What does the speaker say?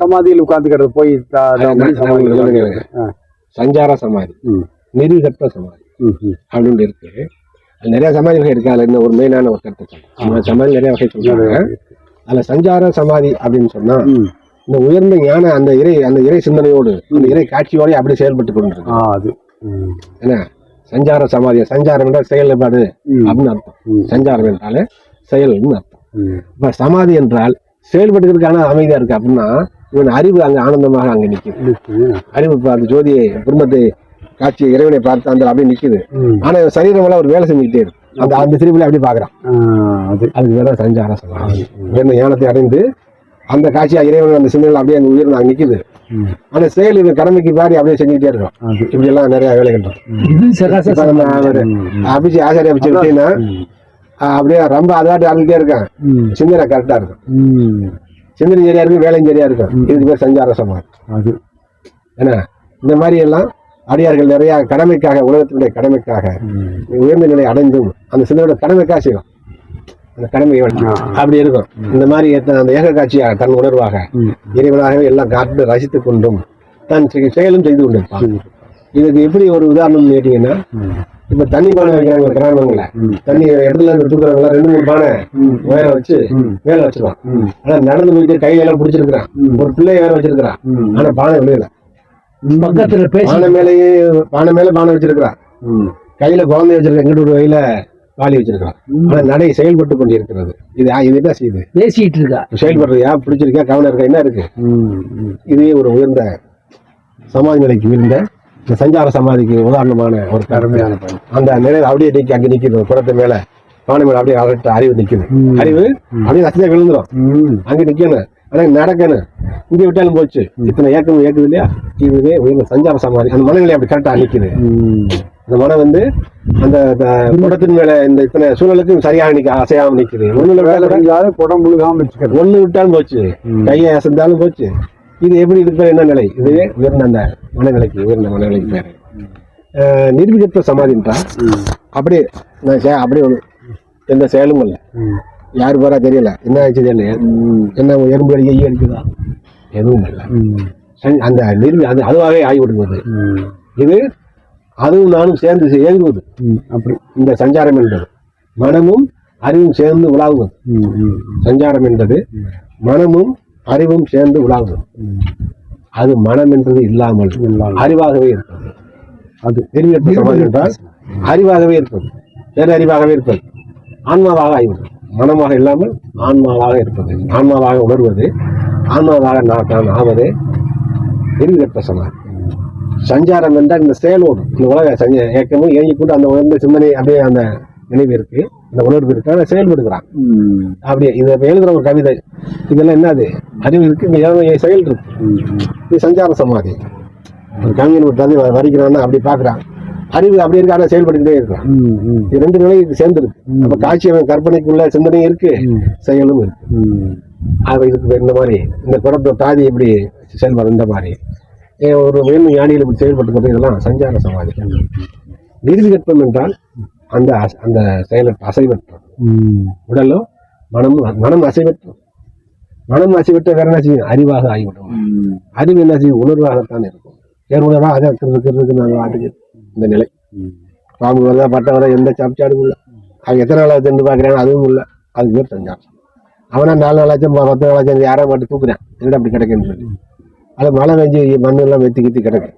சமாதியில் உட்கார்ந்துக்கிறது போய் சஞ்சார சமாதி, நிர்விகற்ப சமாதி அப்படின்னு இருக்கு. நிறைய சமாதிகள் இருக்கு. அதுல இன்னும் ஒரு மெயினான ஒரு கருத்து சமாதி நிறைய வகை சொல்றாங்க. அதுல சஞ்சார சமாதி அப்படின்னு சொன்னா இந்த உயர்ந்த ஞான அந்த இறை சிந்தனையோடு அந்த இறை காட்சியோட அப்படி செயல்பட்டு கொண்டிருக்கு. அது என்ன சஞ்சார சமாதி, சஞ்சாரம் என்றால் செயல்பாடு அப்படின்னு அர்த்தம். சஞ்சாரம் என்றாலே செயல்னு அர்த்தம். இப்ப சமாதி என்றால் செயல்பட்டுக்கிறதுக்கான அமைதியா இருக்கு அப்படின்னா இவன் அறிவு அங்க ஆனந்தமாக அங்க நிக்குது. அறிவு அந்த ஜோதியை குடும்பத்தை காட்சி இறைவனை பார்த்து அந்த அப்படியே நிக்குது. ஆனா சரீரம் எல்லாம் ஒரு வேலை செஞ்சுக்கிட்டே இருக்கு. அந்த திருப்பில அப்படி பாக்குறான். அதுக்கு வேற சஞ்சார சமாதி. உயர்ந்த ஞானத்தை அடைந்து அந்த காட்சியா இறைவன் அந்த சிந்தனைகள் அப்படியே அங்க உயிர் அங்க நிக்குது. ஆனா செயல் கடமைக்கு பாரி அப்படியே செஞ்சுக்கிட்டே இருக்கோம். இப்படி எல்லாம் நிறைய வேலைகள் அபிச்சு ஆச்சாரிய அபிச்சு விட்டீங்கன்னா அப்படியே ரொம்ப அதாட்டி அறந்துட்டே இருக்கேன். சிந்தனை கரெக்டா இருக்கும். சிந்தனை சரியா இருக்கும், வேலையும் சரியா இருக்கும். இதுக்கு பேர் சஞ்சார சமாதி. அது ஏன்னா இந்த மாதிரி எல்லாம் அடியார்கள் நிறைய கடமைக்காக, உலகத்தினுடைய கடமைக்காக உயர்ந்த நிலை அடைந்தும் அந்த சிந்தனையோட கடமைக்காக செய்யும். அந்த கடமை அப்படி இருக்கும். இந்த மாதிரி அந்த ஏக காட்சியாக தன் உணர்வாக இறைவனாகவே எல்லாம் காட்டு ரசித்துக் கொண்டும் தன் செயலும் செய்து கொண்டிருப்பான். இதுக்கு எப்படி ஒரு உதாரணம் கேட்டீங்கன்னா, இப்ப தண்ணி பானை வைக்கிறாங்க கிராமங்கள்ல, தண்ணி இடத்துல இருந்து தூக்குறவங்க 2-3 பானை வேற வச்சு மேல வச்சிருவான். ஆனா நடந்து போயிட்டு கையில எல்லாம் பிடிச்சிருக்கிறான். ஒரு பிள்ளைய வேற வச்சிருக்கிறான். ஆனா பானை விழுகல. பக்கத்துல பானை மேல பானை வச்சிருக்கிறான். கையில குழந்தை வச்சிருக்க, எங்கிட்ட ஒரு கையில வாலி வச்சிருக்கான். ஆனா நடை செயல்பட்டு கொண்டு இருக்கிறது. இது என்ன செய்யுது? பேசிட்டு இருக்கா, செயல்படுறியா, பிடிச்சிருக்கா, கவனம் இருக்கா, என்ன இருக்கு? இதே ஒரு உயர்ந்த சமாதி நிலைக்கு உயர்ந்த இந்த சஞ்சார சமாதிக்கு உதாரணமான ஒரு கருமையான பயன். அந்த நிலையில அப்படியே நீக்கி அங்க நிக்குது. குடத்து மேல பானை மேல அப்படியே அகற்ற அறிவு நிக்குது. அறிவு அப்படியே ரசத்தை விழுந்துடும். அங்க நிக்கணும். ஆனா நடக்கணும். இங்க விட்டாலும் போச்சு. இத்தனை ஏக்கமும் ஏக்குது இல்லையா? இதுவே உயர்ந்த சஞ்சார சமாதி. அந்த மனநிலை அப்படி கரெக்டா நிக்குது. அந்த மனம் அந்த குடத்தின் மேல இந்த இத்தனை சூழலுக்கும் சரியாக நிக்க அசையாம நிக்குது. குடம் முழுகாம வச்சுக்கிறது. ஒண்ணு விட்டாலும் போச்சு, கையை அசைந்தாலும் போச்சு. இது எப்படி இருக்கிற என்ன நிலை? இதுவே உயர்ந்த அந்த மனநிலைக்கு, உயர்ந்த மனநிலைக்கு பேரு நிர்விகற்ப சமாதி என்றால் அப்படியே அப்படியே எந்த செயலும் இல்லை. யாரு போறா தெரியல, என்ன ஆச்சு தெரியல, என்ன எறும்பு அடிக்க ஈ அடிக்குதா, எதுவும் இல்லை. அந்த அதுவாகவே ஆகிவிடுவது. இது அதுவும் நானும் சேர்ந்து இயங்குவது. அப்படி இந்த சஞ்சாரம் என்பது மனமும் அறிவும் சேர்ந்து உலாவுவது. சஞ்சாரம் என்பது மனமும் அறிவும் சேர்ந்து உலாவுவது. அது மனம் என்றது இல்லாமல் அறிவாகவே இருப்பது. அது நிர்விகற்ப சமாதி என்றால் அறிவாகவே இருப்பது, வேறு அறிவாகவே இருப்பது, ஆன்மாவாக ஆய்வது. மனமாக இல்லாமல் ஆன்மாவாக இருப்பது, ஆன்மாவாக உணர்வது, ஆன்மாவாக நான் ஆவது நிர்விகற்ப சமாதி. சஞ்சாரம் என்றால் இந்த செயலோடு இந்த உலக ஏக்கமும் இயங்கி கொண்டு அந்த உணர்ந்த சிந்தனை அப்படியே அந்த நினைவு இருக்கு, அந்த உணர்வு இருக்கு, அதை செயல்படுகிறான். அப்படியே இதை எழுதுற ஒரு கவிதை இதெல்லாம் என்னது? அறிவு இருக்கு, இங்க செயல் இருக்கு. இது சஞ்சார சமாதி. ஒரு கவிஞன் ஒரு தந்தை வரைக்கிறான்னா அப்படி பாக்குறான். அறிவு அப்படி இருக்கு, ஆனா செயல்பட்டுக்கிட்டே இருக்கான். இது ரெண்டு நிலைக்கு சேர்ந்து இருக்கு. அப்ப காட்சி கற்பனைக்குள்ள சிந்தனையும் இருக்கு, செயலும் இருக்கு. இதுக்கு இந்த மாதிரி இந்த குடத்தை தாதி எப்படி செயல்படும், இந்த மாதிரி ஒரு வேணும் ஞானிகள் இப்படி செயல்பட்டு கொண்டு இதெல்லாம் சஞ்சார சமாதி. நிர்விகற்பம் என்றால் அந்த அந்த செயலற்ற அசைவற்றம். உடலும் மனம் அசைவற்றம். மனம் அசைவற்ற வேற என்ன செய்யும்? அறிவாக ஆகிவிடும். அறிவு என்ன செய்யும்? உணர்வாகத்தான் இருக்கும். வேறு உணர்வாக அதை இருக்கிறதுக்கு நாங்கள் ஆட்டுக்கு இந்த நிலை. பாம்பு வரதா பட்ட வர எந்த சாப்பிச்சாடும் இல்லை. அவங்க எத்தனை நாளாக சென்று பார்க்குறாங்க, அதுவும் இல்லை. அதுக்கு பேர் சஞ்சாரம். அவனா 4 நாளாச்சும் 10 நாளாச்சும் யாரோ மட்டும் தூக்குறேன், எங்கிட்ட அப்படி கிடைக்குன்னு சொல்லி. அது மழை பெஞ்சு மண்ணு எல்லாம் வெத்தி கித்தி கிடக்கு.